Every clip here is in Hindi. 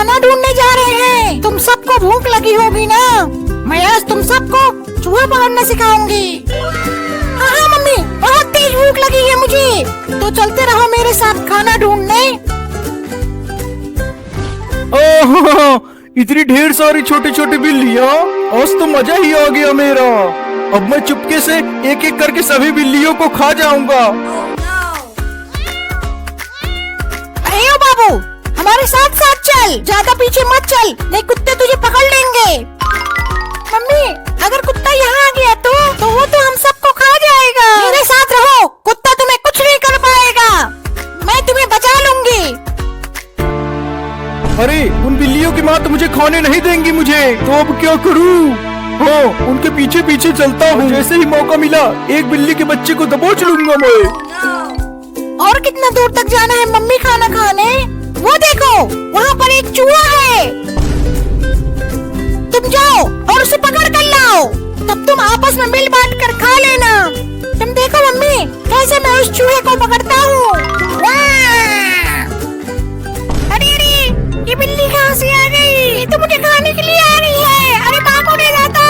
खाना ढूंढने जा रहे हैं। तुम सबको भूख लगी होगी ना, मैं आज तुम सबको चूहा पकड़ना सिखाऊंगी। हाँ हाँ मम्मी, बहुत तेज भूख लगी है मुझे, तो चलते रहो मेरे साथ खाना ढूंढने। ओह, इतनी ढेर सारी छोटी छोटी बिल्लियाँ, आज तो मजा ही आ गया मेरा। अब मैं चुपके से एक एक करके सभी बिल्लियों को खा जाऊंगा। अरे ओ बाबू, हमारे साथ साथ चल, ज्यादा पीछे मत चल, नहीं कुत्ते तुझे पकड़ लेंगे। मम्मी, अगर कुत्ता यहाँ आ गया तो वो तो हम सबको खा जाएगा। मेरे साथ रहो, कुत्ता तुम्हें कुछ नहीं कर पाएगा, मैं तुम्हें बचा लूंगी। अरे उन बिल्लियों की माँ तो मुझे खाने नहीं देंगी मुझे, तो अब क्या करूँ? हाँ, उनके पीछे पीछे चलता हूँ, जैसे ही मौका मिला एक बिल्ली के बच्चे को दबोच लूंगा मैं। और कितना दूर तक जाना है मम्मी खाना खाने? वो देखो, वहाँ पर एक चूहा है, तुम जाओ और उसे पकड़ कर लाओ, तब तुम आपस में मिल बांट कर खा लेना। तुम देखो मम्मी, कैसे मैं उस चूहे को पकड़ता हूँ। अरे अरे, ये बिल्ली कहाँ से आ गई? ये तो मुझे खाने के लिए आ रही है। अरे बाबू ने जाता।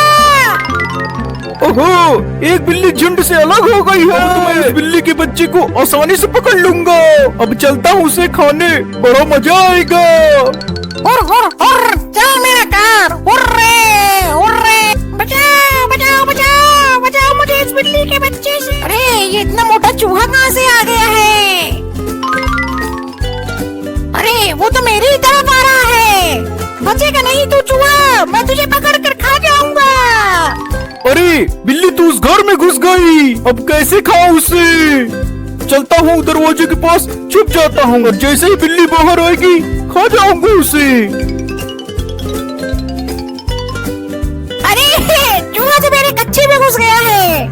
ओहो, एक बिल्ली झुंड से अलग हो गई है। तो मैं इस बिल्ली के बच्चे को आसानी से पकड़ लूंगा। अब चलता हूँ उसे खाने, बड़ा मजा आएगा। जाओ मेरा कार, हुर्रे हुर्रे, बचाओ बचाओ बचाओ बचाओ मुझे इस बिल्ली के बच्चे से। अरे ये इतना मोटा चूहा कहाँ से आ गया है? अरे वो तो मेरी ही तरफ आ रहा है। बचेगा नहीं तू चूहा, मैं तुझे पकड़ कर खा जाऊंगा। अरे बिल्ली तू उस घर में घुस गई, अब कैसे खाऊं उसे? चलता हूँ दरवाजे के पास, छुप जाता हूँ और जैसे ही बिल्ली बाहर आएगी खा जाऊंगा उसे। अरे चूहा तो मेरे कच्चे में घुस गया है।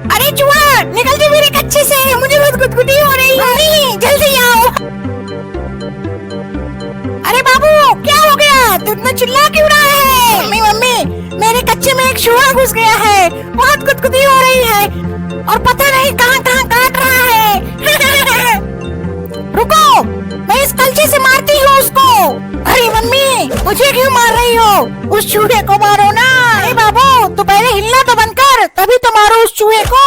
अरे चूहा निकल जा मेरे कच्चे से, मुझे बहुत गुदगुदी हो रही है। मम्मी जल्दी आओ। अरे बाबू क्या हो गया, तू इतना चिल्ला क्यों रहा है? मम्मी मम्मी, मेरे कच्चे में एक चूहा घुस गया है, बहुत गुदगुदी हो रही है और पता नहीं कहाँ कहाँ काट रहा है। रुको, मैं इस कलचे से मारती हूँ उसको। अरे मम्मी, मुझे क्यों मार रही हो? उस चूहे को मारो ना। अरे बाबू, तो पहले हिलना तो बंद कर, तभी तो मारो उस चूहे को।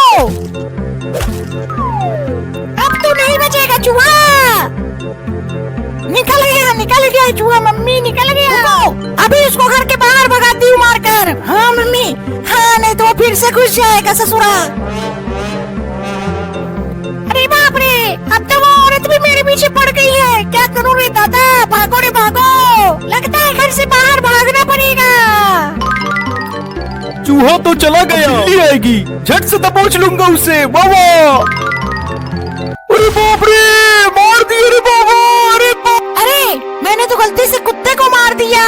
अब तो नहीं बचेगा चूहा, निकल गया चूहा। मम्मी निकल गया। अभी उसको घर के बाहर भगाती हूँ मारकर। हाँ मम्मी, हाँ, नहीं तो वो फिर से घुस जाएगा ससुरा। अरे बाप रे, अब तो वो औरत भी मेरे पीछे पड़ गई है। क्या करूँ रे दादा, भागो रे भागो, लगता है घर से बाहर भागना पड़ेगा। चूहा तो चला गया, बिल्ली आएगी, झट से दबोच लूंगा उसे। वाह, अरे बाप रे, मार दिया रे बाबा। अरे मैंने तो गलती से कुत्ते को मार दिया।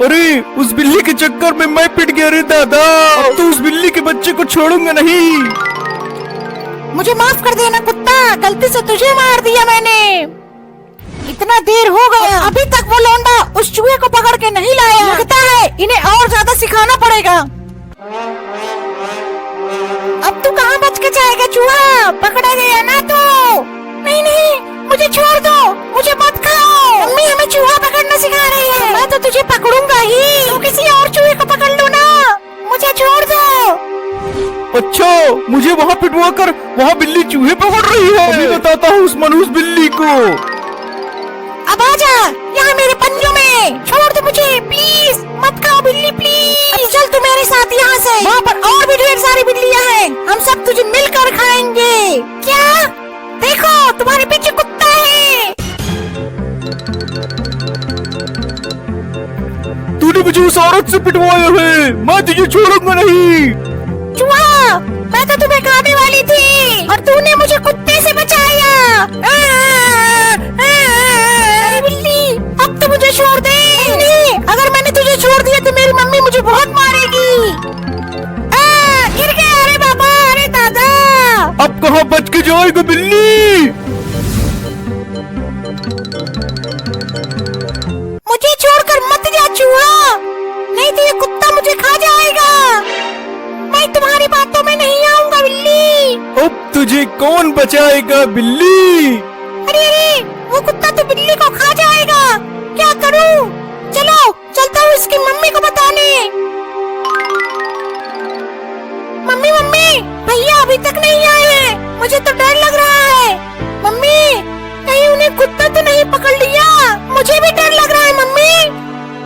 अरे उस बिल्ली के चक्कर में मैं पिट गया रे दादा। अब तो उस बिल्ली के बच्चे को छोड़ूंगा नहीं। मुझे माफ कर देना कुत्ता, गलती से तुझे मार दिया मैंने। इतना देर हो गया, अभी तक वो लौंडा उस चूहे को पकड़ के नहीं लाया। लगता है इन्हें और ज्यादा सिखाना पड़ेगा। अब तू कहाँ बच के जाएगा चूहा, पकड़ा गया ना तो। नहीं नहीं, मुझे छोड़ दो, मुझे मत खाओ। मम्मी हमें चूहा पकड़ना सिखा रही है। मैं तो तुझे पकड़ूंगा ही, तू किसी और चूहे को पकड़ लो ना, मुझे छोड़ दो। अच्छा, मुझे वहाँ पिटवा कर वहाँ बिल्ली चूहे पकड़ रही है। अभी बताता हूँ उस मनहूस बिल्ली को। अब आजा यहाँ मेरे पंजों में, छोड़ दो मुझे प्लीज, मत खाओ बिल्ली प्लीज। चल तू मेरे साथ यहाँ से, वहाँ पर और भी ढेर सारी बिल्लियाँ हैं, हम सब तुझे मिलकर खाएंगे। क्या? देखो तुम्हारे पीछे कुत्ता है। तूने मुझे उस औरत से पिटवाया है, मैं तुझे छोड़ूंगा नहीं। चूहा, मैं तो तुम्हें खाने वाली थी और तूने मुझे कुत्ते से बचाया। अरे बिल्ली, अब तो मुझे छोड़ दे। नहीं, अगर मैंने तुझे छोड़ दिया तो मेरी मम्मी मुझे बहुत मारेगी। गिर गया। अरे बाबा, अरे दादा। अब कहाँ बच के जाएगा बिल्ली? मुझे छोड़कर मत जा चूहा, नहीं तो ये कुत्ता मुझे खा जाएगा। मैं तुम्हारी बातों में नहीं आऊंगा बिल्ली। अब तुझे कौन बचाएगा बिल्ली? अरे अरे, वो कुत्ता तो बिल्ली को खा जाएगा। क्या करूं? चलो चलता हूँ इसकी मम्मी को बताने। मम्मी मम्मी, भैया अभी तक नहीं आए हैं, मुझे तो डर लग रहा है। मम्मी, कहीं उन्हें कुत्ता तो नहीं पकड़ लिया? मुझे भी डर लग रहा है मम्मी।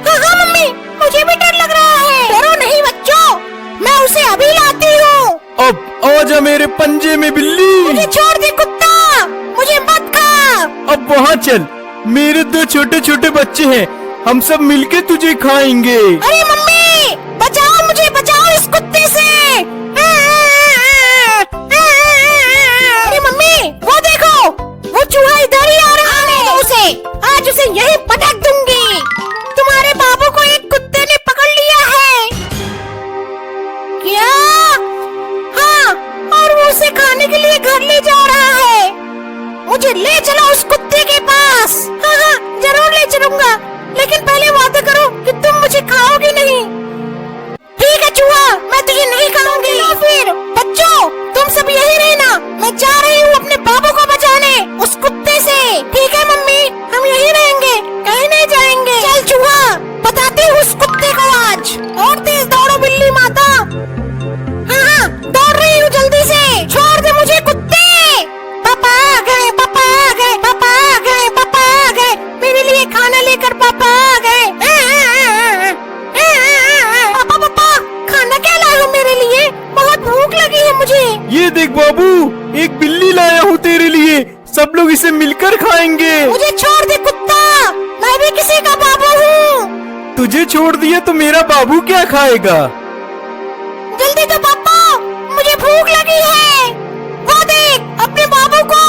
हाँ हाँ मम्मी, मुझे भी डर लग रहा है। डरो नहीं बच्चों, मैं उसे अभी लाती हूँ। अब आजा मेरे पंजे में बिल्ली। मुझे छोड़ दे कुत्ता, मुझे मत खा। अब वहाँ चल, मेरे 2 छोटे छोटे बच्चे हैं, हम सब मिलके तुझे खाएंगे। अरे मम्मी, बचाओ मुझे, बचाओ इस कुत्ते से। अरे मम्मी, वो देखो, वो चूहा इधर ही आ रहा है। उसे आज उसे यहीं पटक दूंगी। तुम्हारे बाबू को एक कुत्ते ने पकड़ लिया है। क्या? हाँ, और वो उसे खाने के लिए घर ले जा रहा है। मुझे ले चलो उस कुत्ते के पास। हाँ हाँ, जरूर ले चलूंगा, लेकिन पहले वादा करो कि तुम मुझे खाओगे नहीं। ठीक है चूहा, मैं तुझे नहीं खाऊंगी। या फिर बच्चों, तुम सब यही रहना, मैं जा रही हूँ अपने बाबू को बचाने उस कुत्ते से। ठीक है मम्मी, हम यही रहेंगे, कहीं नहीं जाएंगे। चल चूहा, बताते हूँ उस कुत्ते को आज। और तेज दौड़ो बिल्ली माता। हाँ हाँ, दौड़ रही हूँ जल्दी से। छोड़ दे मुझे कुत्ते। पापा आ गए, पापा आ गए, पापा आ गए, पापा आ गए, मेरे लिए खाना लेकर पापा आ गए। पापा पापा, खाना क्या लाए हो मेरे लिए? बहुत भूख लगी है मुझे। ये देख बाबू, एक बिल्ली लाया हूँ तेरे लिए, सब लोग इसे मिलकर खाएंगे। मुझे छोड़ दे कुत्ता, मैं भी किसी का बाबू हूँ। तुझे छोड़ दिया तो मेरा बाबू क्या खाएगा? जल्दी तो पापा, मुझे भूख लगी है। वो देख अपने बाबू को।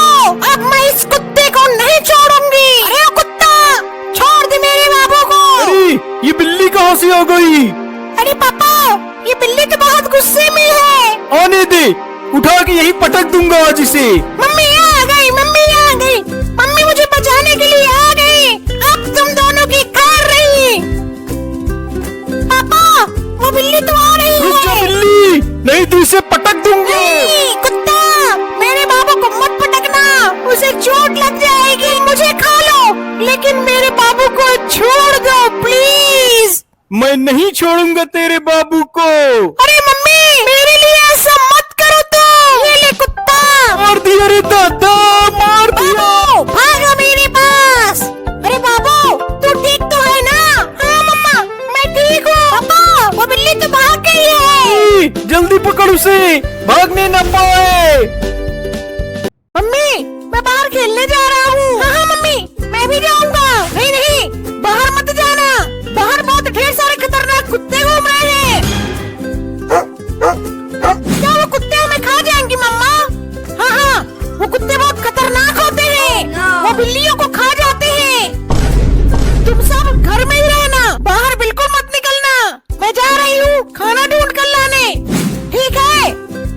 अब मैं इस कुत्ते को नहीं छोड़ूंगी। अरे ओ कुत्ता, छोड़ दे मेरे बाबू को। अरे ये बिल्ली कहाँ से आ गई? अरे पापा, ये बिल्ली तो बहुत गुस्से में है। आने दे, उठा के यही पटक दूंगा आज इसे। मम्मी आ गई, मम्मी आ गई, मम्मी मुझे बचाने के लिए आ गई। अब तुम दोनों की खैर रही। पापा, वो बिल्ली तो आ रही रुक जा है। बिल्ली, नहीं तो इसे पटक दूंगा। नहीं, कुत्ता, मेरे बाबू को मत पटकना, उसे चोट लग जाएगी। मुझे खा लो, लेकिन मेरे बाबू को छोड़ दो प्लीज। मैं नहीं छोड़ूंगा तेरे बाबू को। अरे मम्मी, मेरे लिए ऐसा मत करो तो। ये ले कुत्ता। मार दिया रे दादा, मार दिया। बाबू, भागो मेरे पास। अरे बाबू, तू ठीक तो है ना? हाँ मम्मा, मैं ठीक हूँ। पापा, वो बिल्ली तो भाग गई है। जल्दी पकड़ उसे, भागने न पाए। मम्मी, मैं बाहर खेलने जा रहा हूँ। हाँ हाँ मम्मी, मैं भी जाऊंगा। नहीं नहीं, बाहर मत जाना, बाहर बहुत ढेर सारे खतरनाक कुत्ते घूम रहे हैं। क्या वो कुत्ते हमें खा जाएंगे मम्मा? हाँ हाँ, वो कुत्ते बहुत खतरनाक होते हैं। वो बिल्लियों को खा जाते हैं। तुम सब घर में ही रहना, बाहर बिल्कुल मत निकलना। मैं जा रही हूँ खाना ढूंढ कर लाने। ठीक है,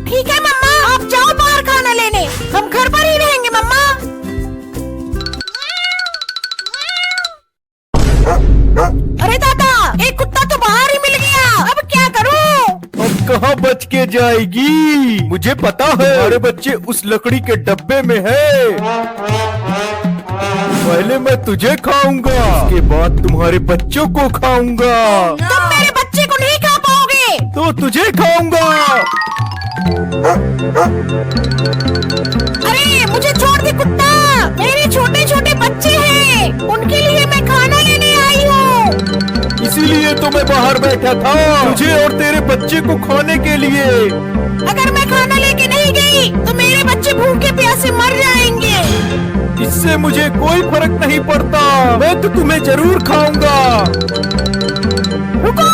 ठीक है मम्मा, आप जाओ बाहर खाना लेने, हम घर पर ही रहेंगे मम्मा। अरे दादा, एक कुत्ता तो बाहर ही मिल गया, अब क्या करूं? अब कहाँ बच के जाएगी? मुझे पता है, हमारे बच्चे उस लकड़ी के डब्बे में है। पहले मैं तुझे खाऊंगा, उसके बाद तुम्हारे बच्चों को खाऊंगा। तुम मेरे बच्चे को नहीं खा पाओगे। तो तुझे खाऊंगा। अरे मुझे छोड़ दे कुत्ता, मेरे छोटे छोटे बच्चे हैं, उनके लिए मैं खाना लेने आई हूँ। इसीलिए तो मैं बाहर बैठा था, तुझे और तेरे बच्चे को खाने के लिए। अगर मैं खाना लेके नहीं गई तो मेरे बच्चे भूखे प्यासे मर जाएंगे। इससे मुझे कोई फर्क नहीं पड़ता, मैं तो तुम्हें जरूर खाऊंगा। रुको,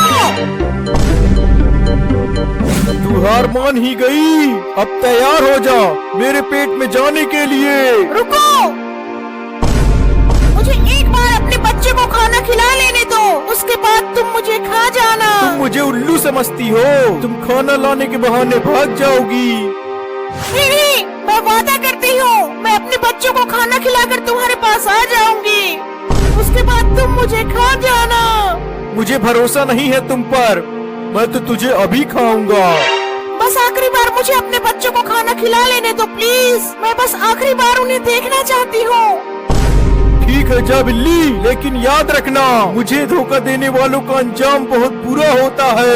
तू हार मान ही गई, अब तैयार हो जा मेरे पेट में जाने के लिए। रुको, मुझे एक बार अपने बच्चे को खाना खिला लेने दो, उसके बाद तुम मुझे खा जाना। तुम मुझे उल्लू समझती हो, तुम खाना लाने के बहाने भाग जाओगी। नहीं, मैं वादा करती हूँ, मैं अपने बच्चों को खाना खिलाकर तुम्हारे पास आ जाऊंगी, उसके बाद तुम मुझे खा जाना। मुझे भरोसा नहीं है तुम पर, मैं तो तुझे अभी खाऊंगा। बस आखिरी बार मुझे अपने बच्चों को खाना खिला लेने दो प्लीज, मैं बस आखिरी बार उन्हें देखना चाहती हूँ। ठीक है जा बिल्ली, लेकिन याद रखना मुझे धोखा देने वालों का अंजाम बहुत बुरा होता है।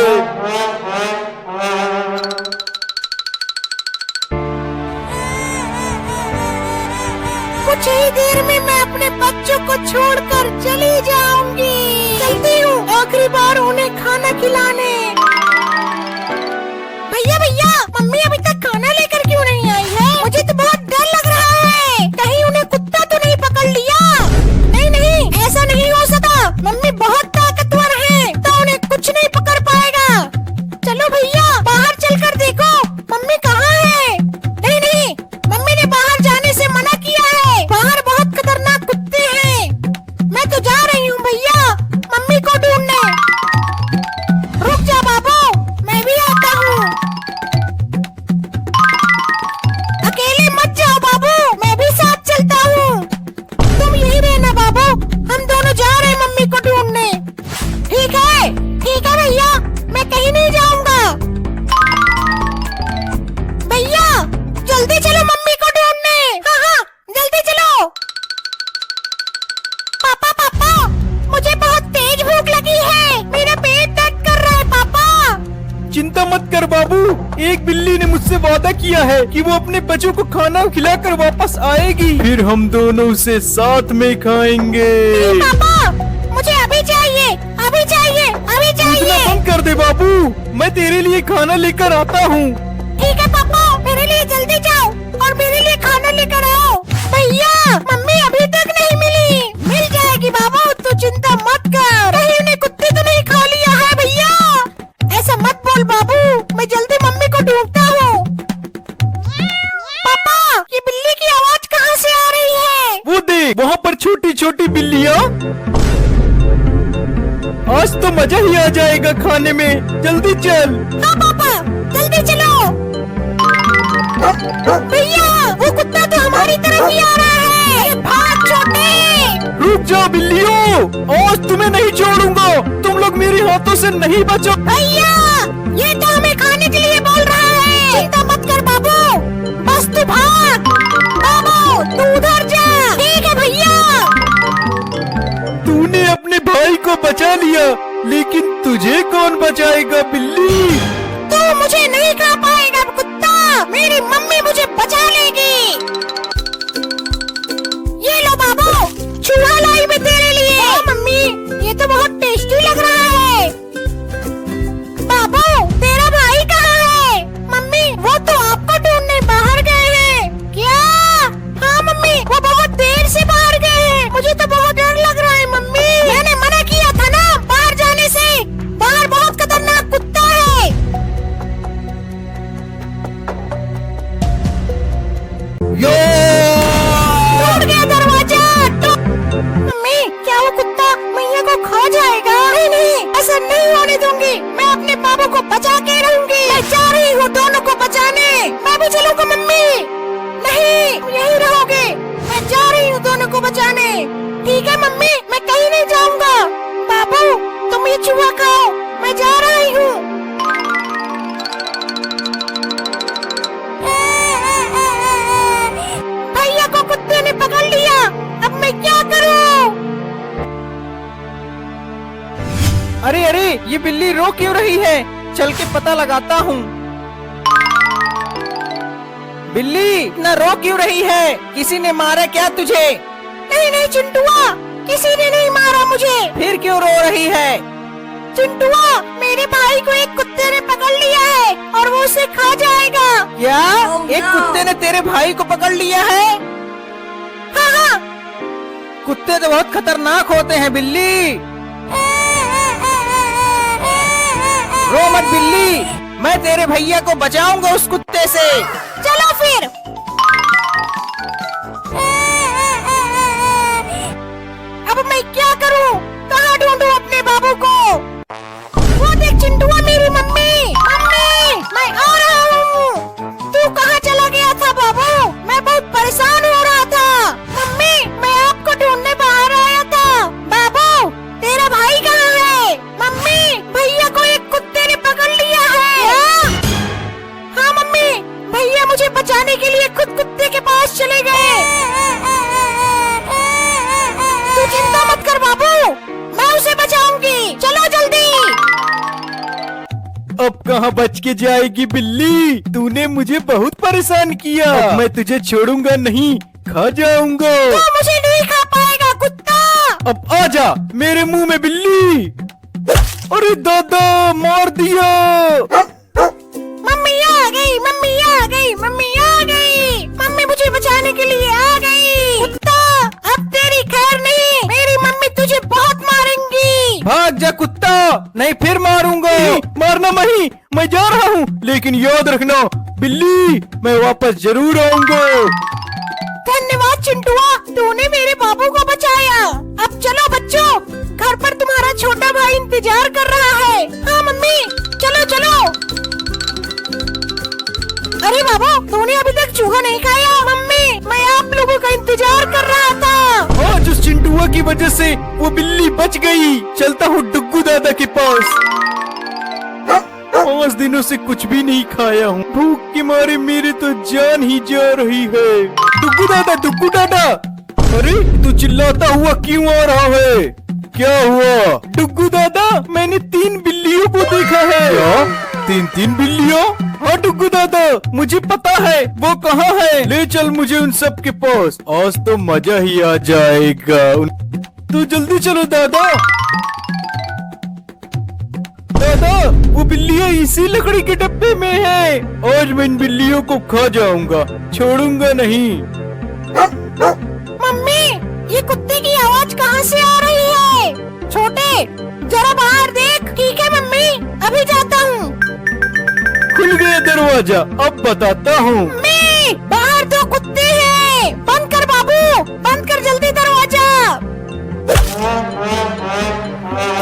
कुछ ही देर में मैं अपने बच्चों को छोड़कर चली जाऊंगी। चलती हूँ आखिरी बार उन्हें खाना खिलाने। भैया भैया, मम्मी अभी तक खाना लेकर क्यों नहीं आई है? मुझे तो बहुत डर लग रहा है, कहीं उन्हें कुत्ता तो नहीं पकड़ लिया। नहीं नहीं, ऐसा नहीं हो सकता, मम्मी बहुत ताकतवर है, तो उन्हें कुछ नहीं पकड़ पाएगा। चलो भैया, बाहर चलकर देखो मम्मी कहाँ है। नहीं नहीं, मम्मी ने बाहर जाने से मना किया है, बाहर बहुत खतरनाक कुत्ते हैं। मैं तो जा रही हूँ भैया मम्मी को ढूंढने। रुक जा बाबू, मैं भी आता हूँ। अकेले मत जाओ बाबू, मैं भी साथ चलता हूँ। तुम यही रहना बाबू, हम दोनों जा रहे हैं मम्मी को ढूंढने। ठीक है भैया, मैं कहीं नहीं जाऊंगा। भैया जल्दी चलो मम्मी को ढूंढने। हाँ, जल्दी चलो। पापा पापा, मुझे बहुत तेज भूख लगी है, मेरा पेट दर्द कर रहा है पापा। चिंता मत कर बाबू, एक बिल्ली ने मुझसे वादा किया है कि वो अपने बच्चों को खाना खिलाकर वापस आएगी, फिर हम दोनों उसे साथ में खाएंगे। पापा मुझे अभी चाहिए, अभी चाहिए, अभी इतना चाहिए। बंद कर दे बाबू, मैं तेरे लिए खाना लेकर आता हूँ। ठीक है पापा, मेरे लिए जल्दी जाओ और मेरे लिए खाना लेकर आओ। भैया मम्मी अभी तक नहीं मिली, मिल जाएगी बाबू, तू चिंता मत कर। कहीं उन्हें कुत्ते तो नहीं खा लिया है भैया? ऐसा मत बोल बाबू, मैं जल्दी मम्मी को ढूंढता हूँ। पापा ये बिल्ली की आवाज कहाँ से आ रही है? वो देख, वहाँ पर छोटी छोटी बिल्लियाँ। आज तो मजा ही आ जाएगा खाने में, जल्दी चल। हाँ पापा, जल्दी चलो। भैया वो कुत्ता तो हमारी तरफ ही आ रहा है, अरे भाग छोटे। रुक जाओ बिल्लियों, आज तुम्हें नहीं छोड़ूंगा, तुम लोग मेरे हाथों से नहीं बचो। भैया ये तो हमें खाने के लिए बोल रहा है। चिंता मत कर बाबू, बस तू भाग। बाबू तू उधर जा। ठीक है भैया। तूने अपने भाई को बचा लिया, लेकिन तुझे कौन बचाएगा बिल्ली? तू मुझे नहीं खा पाएगा कुत्ता, मेरी मम्मी मुझे बचा लेगी। ये लो बाबू, चूहा लाई मैं तेरे लिए। मम्मी ये तो बहुत टेस्टी लग रहा है। बाबू तेरा भाई कहाँ है? मम्मी वो तो आपको ढूंढने बाहर गए हैं। क्या? हाँ मम्मी, वो बहुत देर से बाहर गए हैं, मुझे तो बहुत डर लग रहा है मम्मी। मैंने मना किया था ना बाहर जाने से, बाहर बहुत खतरनाक कुत्ता है। टूट गया दरवाजा। मम्मी क्या वो कुत्ता मैया को खा जाएगा? नहीं नहीं, ऐसा नहीं होने दूंगी, मैं अपने बाबू को बचा के रहूंगी। मैं जा रही हूँ दोनों को बचाने। मैं भी चलूंगा मम्मी। नहीं यही रहोगे, मैं जा रही हूँ दोनों को बचाने। ठीक है मम्मी, मैं कहीं नहीं जाऊंगा। बाबू तुम ये चूहा खाओ, मैं जा रही हूँ। भैया को कुत्ते ने पकड़ लिया, अब मैं क्या करूं? अरे अरे, ये बिल्ली रो क्यों रही है? चल के पता लगाता हूँ। बिल्ली इतना रो क्यों रही है? किसी ने मारा क्या तुझे? नहीं नहीं चिंटुआ, किसी ने नहीं मारा मुझे। फिर क्यों रो रही है? चिंटुआ मेरे भाई को एक कुत्ते ने पकड़ लिया है और वो उसे खा जाएगा। क्या? एक कुत्ते ने तेरे भाई को पकड़ लिया है? हाँ। कुत्ते तो बहुत खतरनाक होते हैं बिल्ली। रो मत बिल्ली, मैं तेरे भैया को बचाऊंगा उस कुत्ते से। चलो फिर। अब मैं क्या करूं? कहाँ ढूंढूं अपने बाबू को? वो देख चिंटुआ, मेरी मम्मी। मम्मी मैं आ रहा हूँ। तू कहाँ चला गया था बाबू? मैं बहुत परेशान हो रहा था। मम्मी मैं आपको ढूंढने बाहर आया था। बाबू तेरा भाई कहाँ है? मम्मी भैया को एक कुत्ते ने पकड़ लिया है। हाँ मम्मी, भैया मुझे बचाने के लिए खुद कुत्ते के पास चले गए। अब कहाँ बच के जाएगी बिल्ली, तूने मुझे बहुत परेशान किया। अब मैं तुझे छोड़ूंगा नहीं, खा जाऊंगा। तू मुझे नहीं खा पाएगा कुत्ता। अब आजा मेरे मुंह में बिल्ली। अरे दादा मार दिया। मम्मी आ गई, मम्मी आ गई, मम्मी आ गई, मम्मी मुझे बचाने के लिए आ गई। कुत्ता अब तेरी खैर नहीं, मेरी मम्मी तुझे बहुत मारेंगी। भाग जा कुत्ता, नहीं फिर मारूंगा। मारना नहीं, मैं जा रहा हूँ, लेकिन याद रखना बिल्ली, मैं वापस जरूर आऊंगा। धन्यवाद चिंटुआ, तूने मेरे बाबू को बचाया। अब चलो बच्चों, घर पर तुम्हारा छोटा भाई इंतजार कर रहा है। हाँ मम्मी, चलो चलो। अरे बाबू, तूने अभी तक चूहा नहीं खाया। मम्मी, मैं आप लोगों का इंतजार कर रहा था। आज उस चिंटुआ की वजह से वो बिल्ली बच गई। चलता हूँ डुग्गू दादा के पास। 5 दिनों से कुछ भी नहीं खाया हूँ, भूख के मारे मेरी तो जान ही जा रही है। डुग्गू दादा, डुग्गू दादा, अरे तू चिल्लाता हुआ क्यों आ रहा है? क्या हुआ? डुग्गू दादा, मैंने 3 बिल्लियों को देखा है। क्या 3 बिल्लियों? हाँ डुग्गू दादा, मुझे पता है वो कहाँ है। ले चल मुझे उन सब के पास, आज तो मजा ही आ जाएगा। तो जल्दी चलो दादा। दादा, वो बिल्लियाँ इसी लकड़ी के डब्बे में है। आज मैं इन बिल्लियों को खा जाऊंगा, छोड़ूंगा नहीं। मम्मी, ये कुत्ते की आवाज कहाँ से आ रही है? छोटे, जरा बाहर देख। ठीक है मम्मी, अभी जाता हूँ। खुल गया दरवाजा, अब बताता हूँ। मम्मी, बाहर 2 कुत्ते हैं। बंद कर बाबू, बंद कर जल्दी दरवाजा।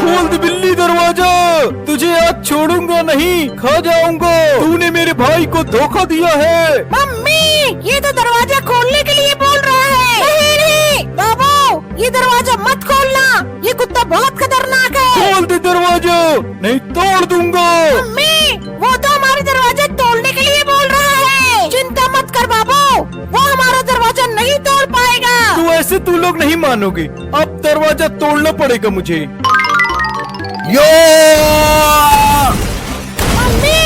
खोल दे बिल्ली दरवाजा, तुझे आज छोड़ूंगा नहीं, खा जाऊंगा। तूने मेरे भाई को धोखा दिया है। मम्मी, ये तो दरवाजा खोलने के लिए बोल रहा है। नहीं नहीं बाबू, ये दरवाजा मत खोलना, ये कुत्ता बहुत खतरनाक है। खोल दे दरवाजा, नहीं तोड़ दूंगा। मम्मी, वो तो हमारे दरवाजा तोड़ने के लिए बोल रहा है। चिंता मत कर बाबू, वो हमारा दरवाजा नहीं तोड़ पाएगा। तू ऐसे तू लोग नहीं मानोगे, अब दरवाजा तोड़ना पड़ेगा मुझे। यो! मम्मी,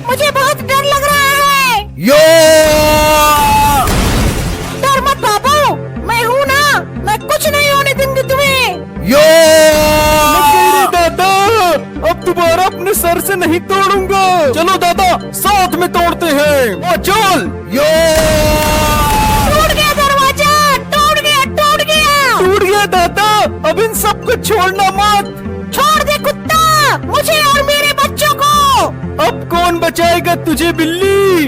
मुझे बहुत डर लग रहा है। यो! डर मत बाबू, मैं हूँ ना, मैं कुछ नहीं होने दूंगी तुम्हें। यो! दादा, अब दोबारा अपने सर से नहीं तोड़ूंगा। चलो दादा, साथ में तोड़ते हैं। और चल। यो! टूट गया दरवाजा, टूट गया, टूट गया। टूट गया दादा, अब इन सबको छोड़ना मत। छोड़ दे कुत्ता, मुझे और मेरे बच्चों को। अब कौन बचाएगा तुझे बिल्ली?